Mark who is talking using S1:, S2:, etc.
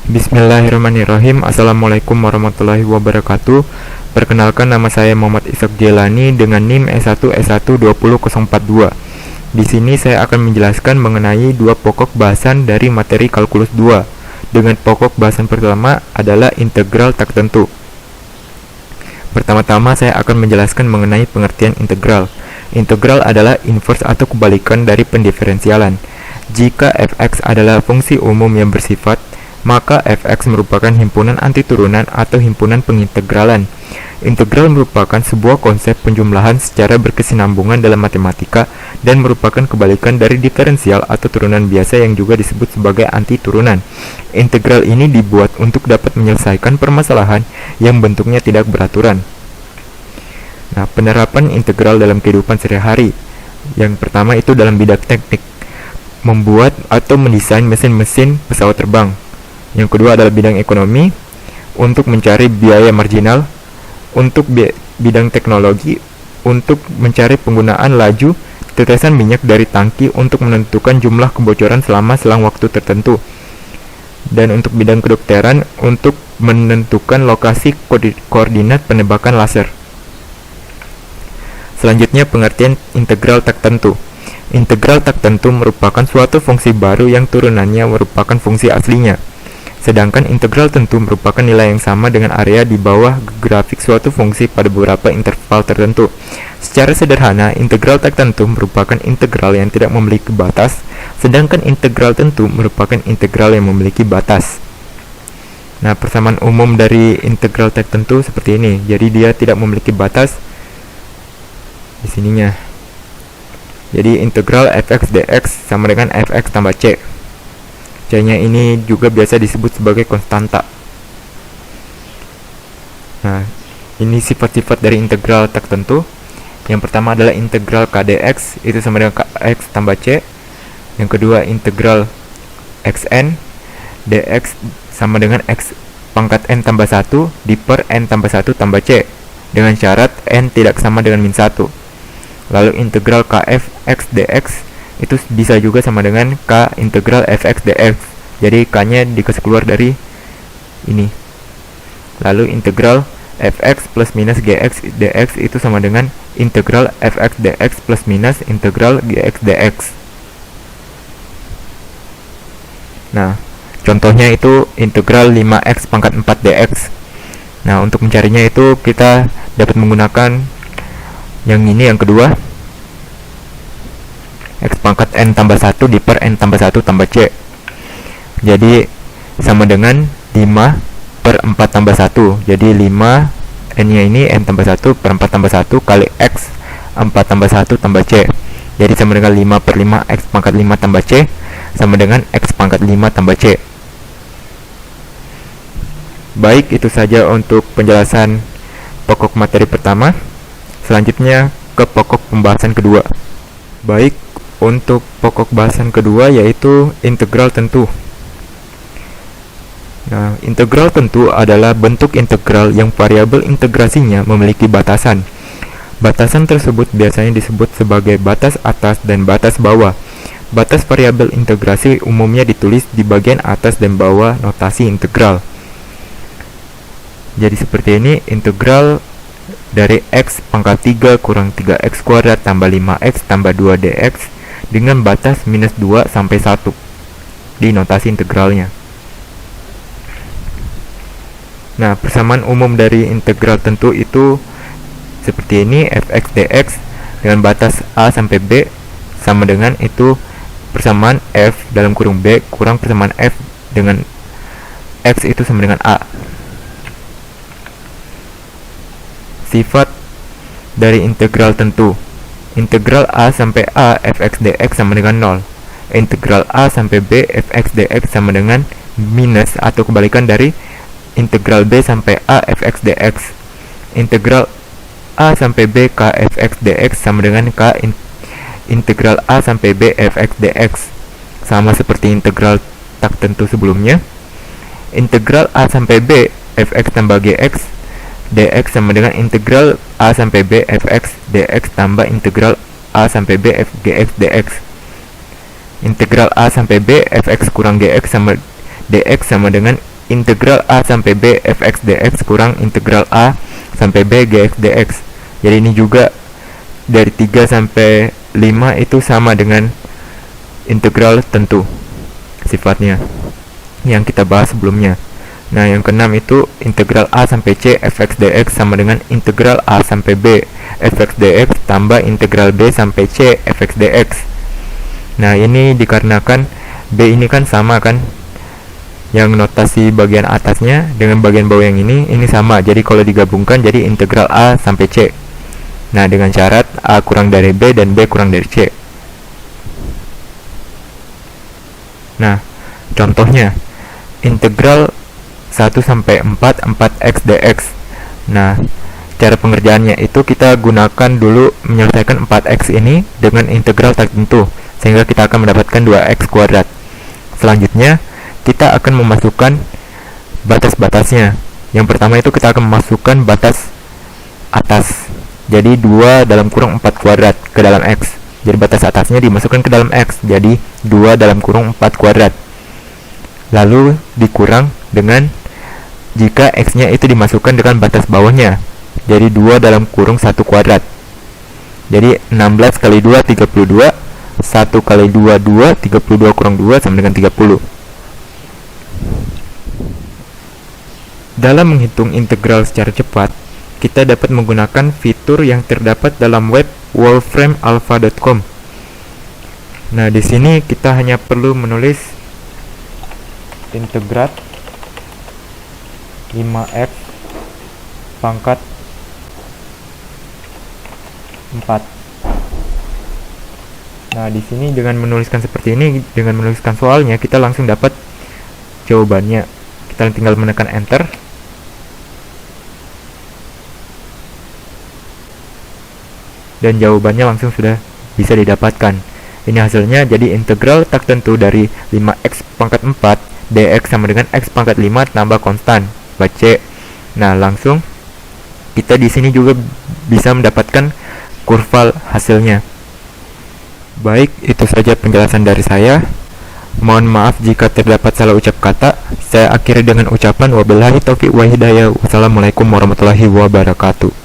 S1: Bismillahirrahmanirrahim. Assalamualaikum warahmatullahi wabarakatuh. Perkenalkan, nama saya Muhammad Ishak Jelani dengan NIM S1S120.042. Di sini saya akan menjelaskan mengenai dua pokok bahasan dari materi kalkulus 2. Dengan pokok bahasan pertama adalah integral tak tentu. Pertama-tama saya akan menjelaskan mengenai pengertian integral. Integral adalah inverse atau kebalikan dari pendiferensialan. Jika fx adalah fungsi umum yang bersifat, maka fx merupakan himpunan antiturunan atau himpunan pengintegralan. Integral merupakan sebuah konsep penjumlahan secara berkesinambungan dalam matematika dan merupakan kebalikan dari diferensial atau turunan biasa yang juga disebut sebagai antiturunan. Integral ini dibuat untuk dapat menyelesaikan permasalahan yang bentuknya tidak beraturan. Nah, penerapan integral dalam kehidupan sehari-hari. Yang pertama itu dalam bidang teknik, membuat atau mendesain mesin-mesin pesawat terbang. Yang kedua adalah bidang ekonomi, untuk mencari biaya marginal. Untuk bidang teknologi, untuk mencari penggunaan laju tetesan minyak dari tangki untuk menentukan jumlah kebocoran selama selang waktu tertentu. Dan untuk bidang kedokteran, untuk menentukan lokasi koordinat penembakan laser. Selanjutnya, pengertian integral tak tentu. Integral tak tentu merupakan suatu fungsi baru yang turunannya merupakan fungsi aslinya. Sedangkan integral tentu merupakan nilai yang sama dengan area di bawah grafik suatu fungsi pada beberapa interval tertentu. Secara sederhana, integral tak tentu merupakan integral yang tidak memiliki batas, sedangkan integral tentu merupakan integral yang memiliki batas. Nah, persamaan umum dari integral tak tentu seperti ini. Jadi dia tidak memiliki batas di sininya. Jadi integral fx dx sama dengan fx tambah c. C-nya ini juga biasa disebut sebagai konstanta. Nah, ini sifat-sifat dari integral tak tentu. Yang pertama adalah integral k dx, itu sama dengan kx tambah c. Yang kedua integral xn dx sama dengan x pangkat n tambah 1 di per n tambah 1 tambah c, dengan syarat n tidak sama dengan min 1. Lalu integral kf x dx itu bisa juga sama dengan k integral fx dx. Jadi k-nya dikasih keluar dari ini. Lalu integral fx plus minus gx dx itu sama dengan integral fx dx plus minus integral gx dx. Nah, contohnya itu integral 5x pangkat 4 dx. Nah, untuk mencarinya itu kita dapat menggunakan yang ini, yang kedua, x pangkat n tambah 1 di per n tambah 1 tambah c. Jadi sama dengan 5 per 4 tambah 1. Jadi 5 n nya ini n tambah 1 per 4 tambah 1 kali x 4 tambah 1 tambah c. Jadi sama dengan 5 per 5 x pangkat 5 tambah c sama dengan x pangkat 5 tambah c. Baik, itu saja untuk penjelasan pokok materi pertama. Selanjutnya ke pokok pembahasan kedua. Baik, untuk pokok bahasan kedua yaitu integral tentu. Nah, integral tentu adalah bentuk integral yang variabel integrasinya memiliki batasan. Batasan tersebut biasanya disebut sebagai batas atas dan batas bawah. Batas variabel integrasi umumnya ditulis di bagian atas dan bawah notasi integral. Jadi seperti ini, integral dari x pangkat 3 kurang 3x kuadrat tambah 5x tambah 2 dx dengan batas minus 2 sampai 1 di notasi integralnya. Nah, persamaan umum dari integral tentu itu seperti ini, fx dx dengan batas a sampai b sama dengan itu persamaan f dalam kurung b kurang persamaan f dengan x itu sama dengan a. Sifat dari integral tentu. Integral a sampai a fx dx sama dengan 0. Integral a sampai b fx dx sama dengan minus atau kebalikan dari integral b sampai a fx dx. Integral a sampai b k fx dx sama dengan k integral a sampai b fx dx. Sama seperti integral tak tentu sebelumnya. Integral a sampai b fx tambah gx dx sama dengan integral a sampai b fx dx tambah integral a sampai b f gx dx. Integral a sampai b fx kurang gx sama dx sama dengan integral A sampai B fx dx kurang integral A sampai B gx dx. Jadi ini juga dari 3 sampai 5 itu sama dengan integral tentu sifatnya yang kita bahas sebelumnya. Nah, yang keenam itu integral A sampai C fx dx sama dengan integral A sampai B fx dx tambah integral B sampai C fx dx. Nah, ini dikarenakan B ini kan sama kan, yang notasi bagian atasnya dengan bagian bawah yang ini sama. Jadi kalau digabungkan jadi integral A sampai C. Nah, dengan syarat A kurang dari B dan B kurang dari C. Nah, contohnya integral 1 sampai 4 4x dx. Nah, cara pengerjaannya itu kita gunakan dulu menyelesaikan 4x ini dengan integral tertentu sehingga kita akan mendapatkan 2x kuadrat. Selanjutnya kita akan memasukkan batas-batasnya. Yang pertama itu kita akan memasukkan batas atas. Jadi 2 dalam kurung 4 kuadrat ke dalam x. Jadi batas atasnya dimasukkan ke dalam x. Jadi 2 dalam kurung 4 kuadrat. Lalu dikurang dengan jika x-nya itu dimasukkan dengan batas bawahnya. Jadi 2 dalam kurung 1 kuadrat. Jadi 16 kali 2 32. 1 kali 2 2. 32 kurang 2 sama dengan 30. Dalam menghitung integral secara cepat, kita dapat menggunakan fitur yang terdapat dalam web wolframalpha.com. Nah, di sini kita hanya perlu menulis integrat 5x pangkat 4. Nah, di sini dengan menuliskan seperti ini, dengan menuliskan soalnya, kita langsung dapat jawabannya. Kita tinggal menekan enter. Dan jawabannya langsung sudah bisa didapatkan. Ini hasilnya, jadi integral tak tentu dari 5x pangkat 4 dx sama dengan x pangkat 5 tambah konstan C. Nah, langsung kita di sini juga bisa mendapatkan kurva hasilnya. Baik, itu saja penjelasan dari saya. Mohon maaf jika terdapat salah ucap kata. Saya akhiri dengan ucapan wabillahi taufiq wa hidayah. Wassalamualaikum warahmatullahi wabarakatuh.